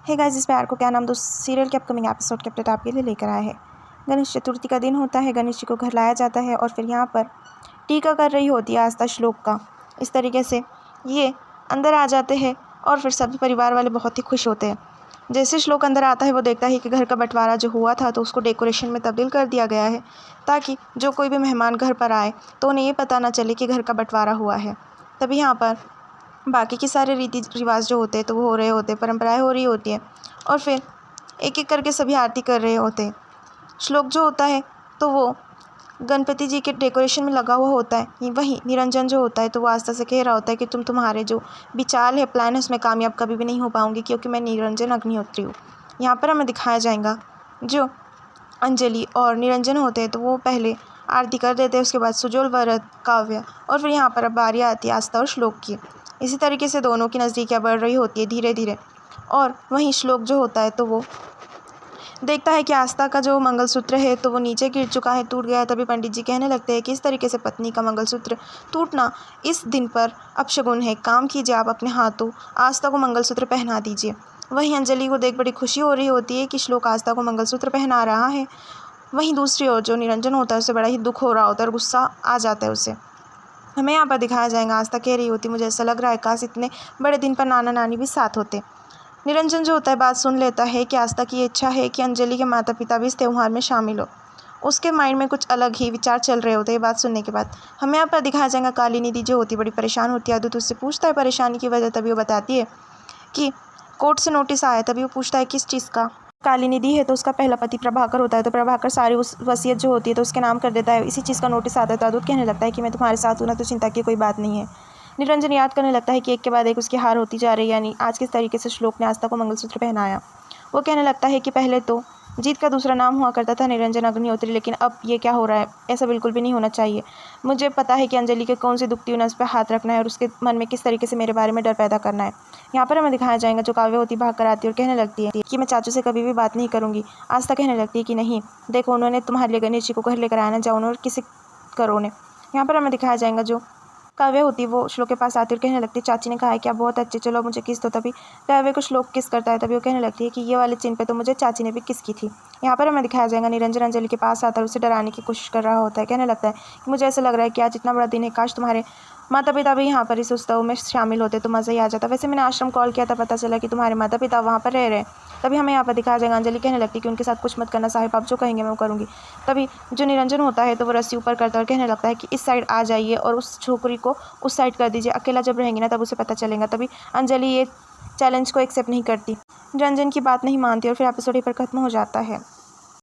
Hey guys, इस प्यार को क्या नाम दो सीरियल के अपकमिंग एपिसोड के अपडेट आपके लिए लेकर आए हैं। गणेश चतुर्थी का दिन होता है, गणेश जी को घर लाया जाता है और फिर यहाँ पर टीका कर रही होती है आस्था श्लोक का। इस तरीके से ये अंदर आ जाते हैं और फिर सभी परिवार वाले बहुत ही खुश होते हैं। जैसे श्लोक अंदर आता है वो देखता है कि घर का बंटवारा जो हुआ था तो उसको डेकोरेशन में तब्दील कर दिया गया है, ताकि जो कोई भी मेहमान घर पर आए तो उन्हें ये पता ना चले कि घर का बंटवारा हुआ है। तभी यहाँ पर बाकी के सारे रीति रिवाज जो होते हैं तो वो हो रहे होते हैं, परंपराएं हो रही होती है और फिर एक एक करके सभी आरती कर रहे होते हैं। श्लोक जो होता है तो वो गणपति जी के डेकोरेशन में लगा हुआ होता है। वहीं निरंजन जो होता है तो वो आस्था से कह रहा होता है कि तुम्हारे जो भी चाल है, प्लान है, उसमें कामयाब कभी भी नहीं हो पाऊंगी, क्योंकि मैं निरंजन अग्निहोत्री हूँ। यहाँ पर हमें दिखाया जाएगा जो अंजलि और निरंजन होते हैं तो वो पहले आरती कर देते हैं, उसके बाद सुजोल, वरद, काव्य और फिर यहाँ पर अब बारी आती है आस्था और श्लोक की। इसी तरीके से दोनों की नज़दीकियाँ बढ़ रही होती है धीरे धीरे। और वहीं श्लोक जो होता है तो वो देखता है कि आस्था का जो मंगलसूत्र है तो वो नीचे गिर चुका है, टूट गया है। तभी पंडित जी कहने लगते हैं कि इस तरीके से पत्नी का मंगलसूत्र टूटना इस दिन पर अपशगुन है, काम कीजिए, आप अपने हाथों आस्था को मंगलसूत्र पहना दीजिए। वहीं अंजलि को देख बड़ी खुशी हो रही होती है कि श्लोक आस्था को मंगलसूत्र पहना रहा है। वहीं दूसरी ओर जो निरंजन होता है उसे बड़ा ही दुख हो रहा होता है और गुस्सा आ जाता है उसे। हमें यहाँ पर दिखाया जाएगा आस्था कह रही होती, मुझे ऐसा लग रहा है काश इतने बड़े दिन पर नाना नानी भी साथ होते। निरंजन जो होता है बात सुन लेता है कि आस्था की इच्छा है कि अंजलि के माता पिता भी इस त्यौहार में शामिल हो। उसके माइंड में कुछ अलग ही विचार चल रहे होते हैं बात सुनने के बाद। हमें यहाँ पर दिखाया जाएगा काली निधि जो होती है बड़ी परेशान होती है। आदित्य उससे पूछता है परेशानी की वजह, तभी वो बताती है कि कोर्ट से नोटिस आया। तभी वो पूछता है किस चीज़ का। काली निधि है तो उसका पहला पति प्रभाकर होता है, तो प्रभाकर सारी उस वसीयत जो होती है तो उसके नाम कर देता है। इसी चीज़ का नोटिस आता है तो अद्भुत कहने लगता है कि मैं तुम्हारे साथ हूँ ना, तो चिंता की कोई बात नहीं है। निरंजन याद करने लगता है कि एक के बाद एक उसकी हार होती जा रही है, यानी आज किस तरीके से श्लोक ने आस्था को मंगलसूत्र पहनाया। वो कहने लगता है कि पहले तो जीत का दूसरा नाम हुआ करता था निरंजन अग्निहोत्री, लेकिन अब ये क्या हो रहा है, ऐसा बिल्कुल भी नहीं होना चाहिए। मुझे पता है कि अंजलि के कौन सी दुखती नस पर हाथ रखना है और उसके मन में किस तरीके से मेरे बारे में डर पैदा करना है। यहाँ पर हमें दिखाया जाएगा जो काव्य होती भाग कर आती है और कहने लगती है कि मैं चाचू से कभी भी बात नहीं करूँगी। आस्था कहने लगती है कि नहीं, देखो उन्होंने तुम्हारे लिए गणेश जी को घर लेकर आना, जाओ उन्होंने किसी करो ने। यहाँ पर हमें दिखाया जाएगा जो काव्य होती है वो श्लोक के पास आती है और कहने लगती है चाची ने कहा है कि आप बहुत अच्छे, चलो मुझे किस दो। तभी काव्य को श्लोक किस करता है, तभी वो कहने लगती है कि ये वाले चिन्ह पे तो मुझे चाची ने भी किस की थी। यहाँ पर हमें दिखाया जाएगा निरंजन अंजलि के पास आता है, उसे डराने की कोशिश कर रहा होता है। कहने लगता है कि मुझे ऐसा लग रहा है कि आज इतना बड़ा दिन है, काश तुम्हारे माता पिता भी यहाँ पर इस उत्सव में शामिल होते तो मज़ा ही आ जाता। वैसे मैंने आश्रम कॉल किया था, पता चला कि तुम्हारे माता पिता वहाँ पर रह रहे हैं। तभी हमें यहाँ पर दिखाया जाएगा अंजलि कहने लगती है कि उनके साथ कुछ मत करना साहिब, आप जो कहेंगे मैं वो करूँगी। तभी जो निरंजन होता है तो वो रस्सी ऊपर करता है और कहने लगता है कि इस साइड आ जाइए और उस छोकरी को उस साइड कर दीजिए, अकेला जब रहेंगी ना तब उसे पता चलेगा। तभी अंजलि ये चैलेंज को एक्सेप्ट नहीं करती, निरंजन की बात नहीं मानती और फिर एपिसोड पर खत्म हो जाता है।